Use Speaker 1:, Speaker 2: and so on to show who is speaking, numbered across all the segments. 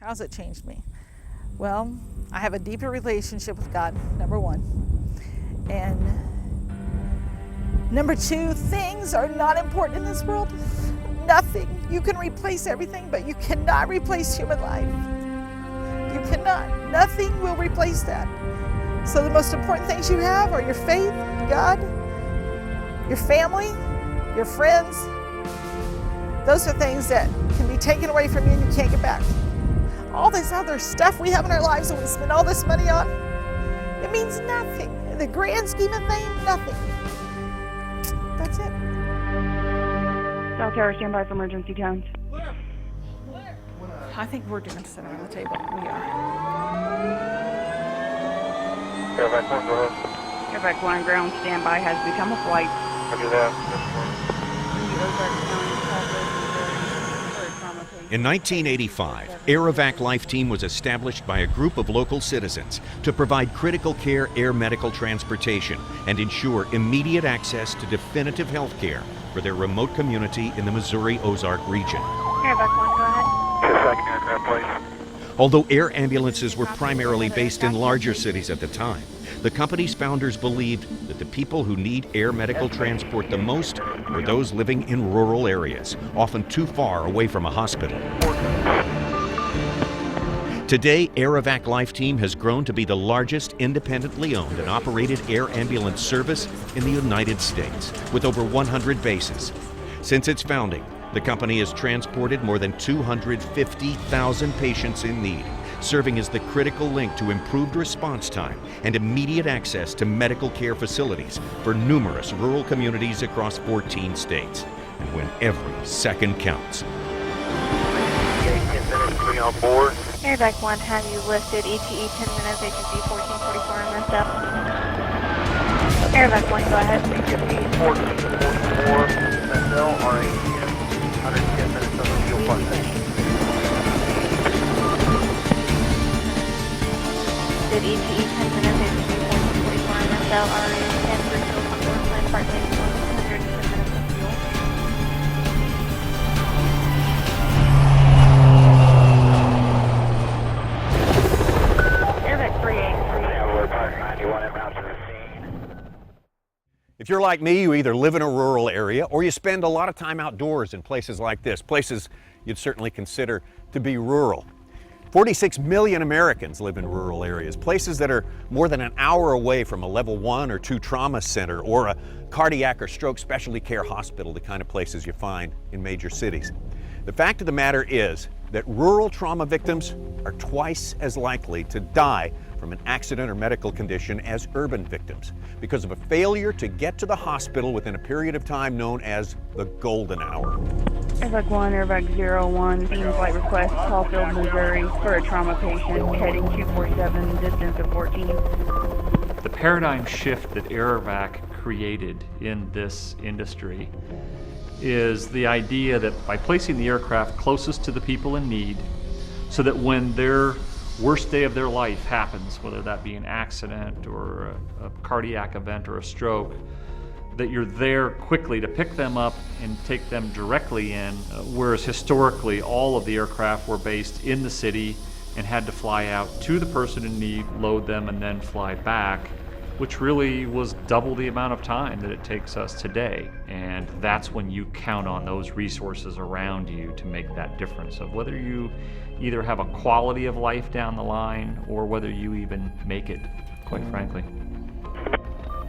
Speaker 1: How's it changed me? Well, I have a deeper relationship with God, number one. And number two, things are not important in this world. Nothing. You can replace everything, but you cannot replace human life. You cannot. Nothing will replace that. So the most important things you have are your faith in God, your family, your friends. Those are things that can be taken away from you and you can't get back. All this other stuff we have in our lives that we spend all this money on, it means nothing. In the grand scheme of things, nothing. That's it.
Speaker 2: South Tower, stand by for emergency tones.
Speaker 1: I think we're doing something on the table. We are.
Speaker 3: Air-Evac 1, go ahead.
Speaker 2: Evac 1 ground standby has become a flight.
Speaker 3: Roger that.
Speaker 4: In 1985, Air-Evac Lifeteam was established by a group of local citizens to provide critical care air medical transportation and ensure immediate access to definitive health care for their remote community in the Missouri Ozark region.
Speaker 2: Evac 1, go ahead.
Speaker 3: Just a second, aircraft, please.
Speaker 4: Although air ambulances were primarily based in larger cities at the time, the company's founders believed that the people who need air medical transport the most were those living in rural areas, often too far away from a hospital. Today, Air-Evac Lifeteam has grown to be the largest independently owned and operated air ambulance service in the United States, with over 100 bases. Since its founding, the company has transported more than 250,000 patients in need, serving as the critical link to improved response time and immediate access to medical care facilities for numerous rural communities across 14 states. And when every second counts.
Speaker 3: 10 minutes to be on board.
Speaker 5: Air-Evac 1, have you listed ETE 10 minutes, agency 1444 and lift up? Air-Evac 1, go ahead.
Speaker 3: 1444, SL, RATM, 110 minutes on the fuel flight.
Speaker 5: Did ETE 10 minutes, agency 1444 and SL, RATM, for fuel control plan, part 110 minutes of fuel.
Speaker 4: If you're like me, you either live in a rural area or you spend a lot of time outdoors in places like this, places you'd certainly consider to be rural. 46 million Americans live in rural areas, places that are more than an hour away from a level 1 or 2 trauma center or a cardiac or stroke specialty care hospital, the kind of places you find in major cities. The fact of the matter is that rural trauma victims are twice as likely to die from an accident or medical condition as urban victims because of a failure to get to the hospital within a period of time known as the golden hour.
Speaker 2: Evac 1, Airvac 01, team flight request, Hallfield, Missouri, for a trauma patient, heading 247, distance of 14.
Speaker 6: The paradigm shift that Air-Evac created in this industry is the idea that by placing the aircraft closest to the people in need, so that when their worst day of their life happens, whether that be an accident or a cardiac event or a stroke, that you're there quickly to pick them up and take them directly in, whereas historically all of the aircraft were based in the city and had to fly out to the person in need, load them, and then fly back, which really was double the amount of time that it takes us today. And that's when you count on those resources around you to make that difference of whether you either have a quality of life down the line or whether you even make it, quite frankly.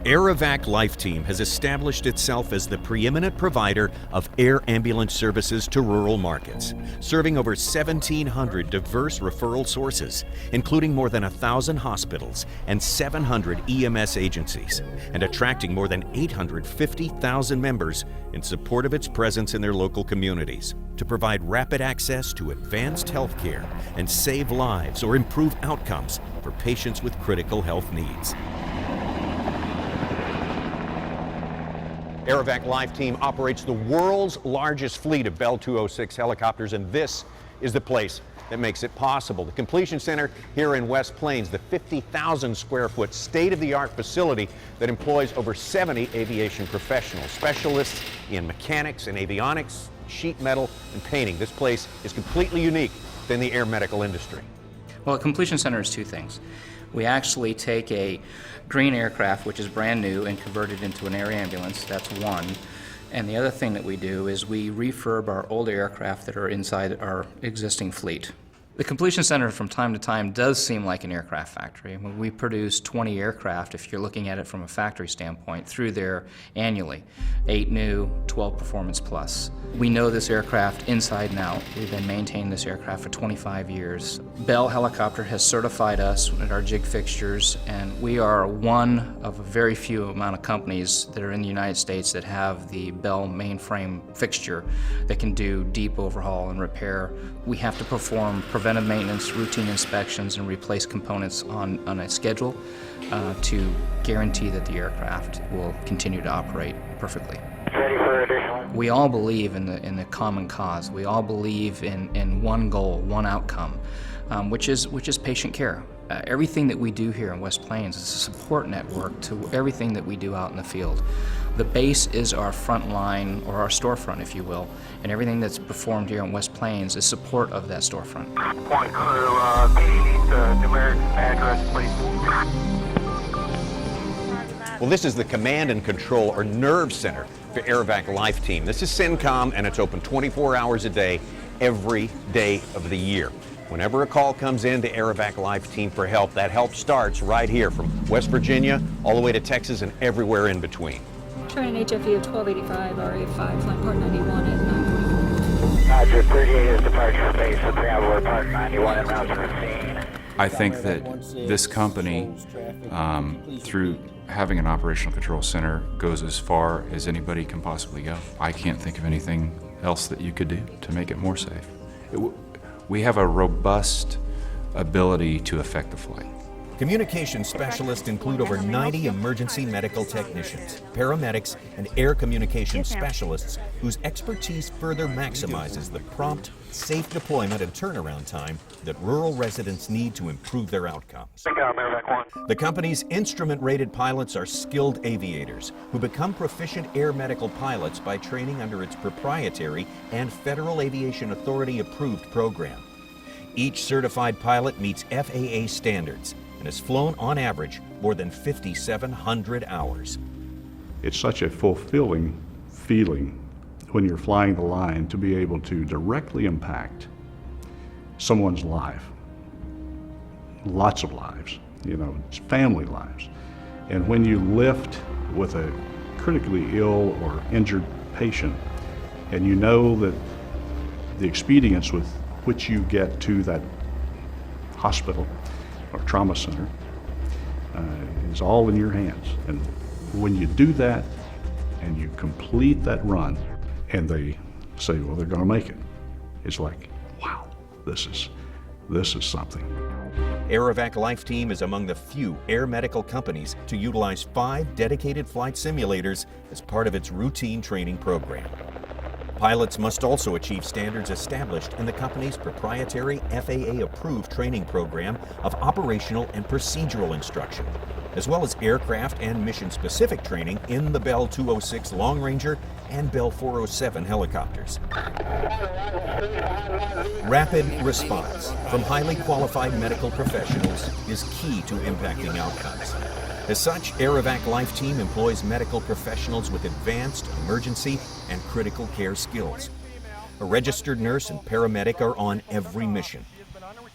Speaker 4: Air-Evac Lifeteam has established itself as the preeminent provider of air ambulance services to rural markets, serving over 1,700 diverse referral sources, including more than 1,000 hospitals and 700 EMS agencies, and attracting more than 850,000 members in support of its presence in their local communities to provide rapid access to advanced health care and save lives or improve outcomes for patients with critical health needs. Air-Evac Lifeteam operates the world's largest fleet of Bell 206 helicopters, and this is the place that makes it possible. The completion center here in West Plains, the 50,000 square foot state-of-the-art facility that employs over 70 aviation professionals, specialists in mechanics and avionics, sheet metal, and painting. This place is completely unique within the air medical industry.
Speaker 7: Well, a completion center is two things. We actually take a green aircraft, which is brand new, and convert it into an air ambulance. That's one. And the other thing that we do is we refurb our older aircraft that are inside our existing fleet. The completion center from time to time does seem like an aircraft factory. We produce 20 aircraft, if you're looking at it from a factory standpoint, through there annually. 8 new, 12 performance plus. We know this aircraft inside and out. We've been maintaining this aircraft for 25 years. Bell Helicopter has certified us at our jig fixtures, and we are one of a very few amount of companies that are in the United States that have the Bell mainframe fixture that can do deep overhaul and repair. We have to perform preventive maintenance, routine inspections, and replace components on a schedule to guarantee that the aircraft will continue to operate perfectly.
Speaker 3: Ready for additional?
Speaker 7: We all believe in the common cause. We all believe in one goal, one outcome, which is patient care. Everything that we do here in West Plains is a support network to everything that we do out in the field. The base is our front line, or our storefront, if you will, and everything that's performed here in West Plains is support of that storefront.
Speaker 3: One crew, can you need the numeric address, please?
Speaker 4: Well, this is the command and control, or nerve center, for Air-Evac Lifeteam. This is CENTCOM, and it's open 24 hours a day, every day of the year. Whenever a call comes in to Air-Evac Lifeteam for help, that help starts right here from West Virginia all the way to Texas and everywhere in between.
Speaker 8: Training HFE of 1285, RA5, flight part 91 at 9:40.
Speaker 3: Roger, 38 is departure base for Traveler Part 91 and route to the scene.
Speaker 9: I think that this company, through having an operational control center, goes as far as anybody can possibly go. I can't think of anything else that you could do to make it more safe. We have a robust ability to affect the flight.
Speaker 10: Communication specialists include over 90 emergency medical technicians, paramedics, and air communication specialists whose expertise further maximizes the prompt, safe deployment and turnaround time that rural residents need to improve their outcomes. The company's instrument-rated pilots are skilled aviators who become proficient air medical pilots by training under its proprietary and Federal Aviation Authority approved program. Each certified pilot meets FAA standards and has flown on average more than 5,700 hours.
Speaker 11: It's such a fulfilling feeling when you're flying the line to be able to directly impact someone's life, lots of lives, it's family lives. And when you lift with a critically ill or injured patient, and you know that the expedience with which you get to that hospital or trauma center is all in your hands. And when you do that and you complete that run and they say, well, they're going to make it, it's like, wow, this is something.
Speaker 10: Air-Evac Lifeteam is among the few air medical companies to utilize 5 dedicated flight simulators as part of its routine training program. Pilots must also achieve standards established in the company's proprietary FAA-approved training program of operational and procedural instruction, as well as aircraft and mission-specific training in the Bell 206 Long Ranger and Bell 407 helicopters. Rapid response from highly qualified medical professionals is key to impacting outcomes. As such, Air-Evac Lifeteam employs medical professionals with advanced emergency and critical care skills. A registered nurse and paramedic are on every mission.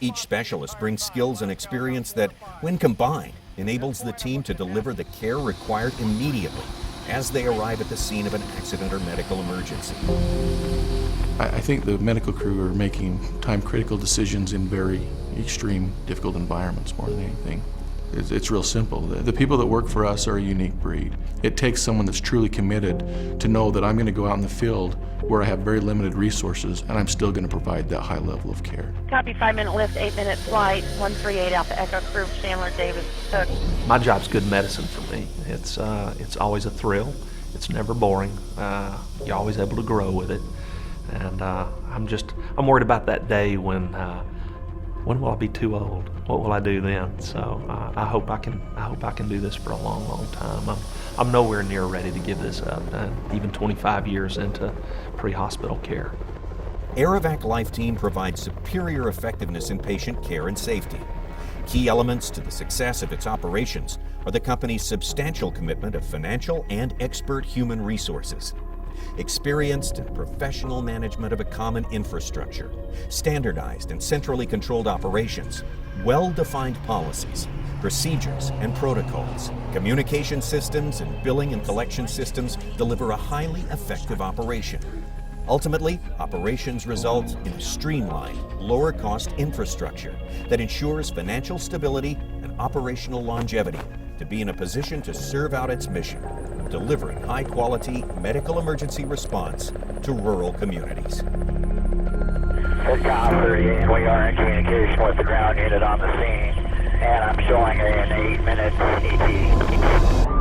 Speaker 10: Each specialist brings skills and experience that, when combined, enables the team to deliver the care required immediately as they arrive at the scene of an accident or medical emergency.
Speaker 12: I think the medical crew are making time-critical decisions in very extreme, difficult environments more than anything. It's real simple. The people that work for us are a unique breed. It takes someone that's truly committed to know that I'm going to go out in the field where I have very limited resources and I'm still going to provide that high level of care.
Speaker 5: Copy, 5-minute lift, 8-minute flight, 138 Alpha Echo Crew, Chandler Davis, Cook.
Speaker 13: My job's good medicine for me. It's always a thrill. It's never boring. You're always able to grow with it. And I'm worried about that day when when will I be too old? What will I do then? So I hope I can do this for a long, long time. I'm nowhere near ready to give this up, even 25 years into pre-hospital care.
Speaker 10: Air-Evac Lifeteam provides superior effectiveness in patient care and safety. Key elements to the success of its operations are the company's substantial commitment of financial and expert human resources, experienced and professional management of a common infrastructure, standardized and centrally controlled operations, well-defined policies, procedures and protocols, communication systems and billing and collection systems deliver a highly effective operation. Ultimately, operations result in a streamlined, lower-cost infrastructure that ensures financial stability and operational longevity to be in a position to serve out its mission, delivering high-quality medical emergency response to rural communities.
Speaker 3: Sitcom 38, we are in communication with the ground unit on the scene, and I'm showing an 8-minute ET.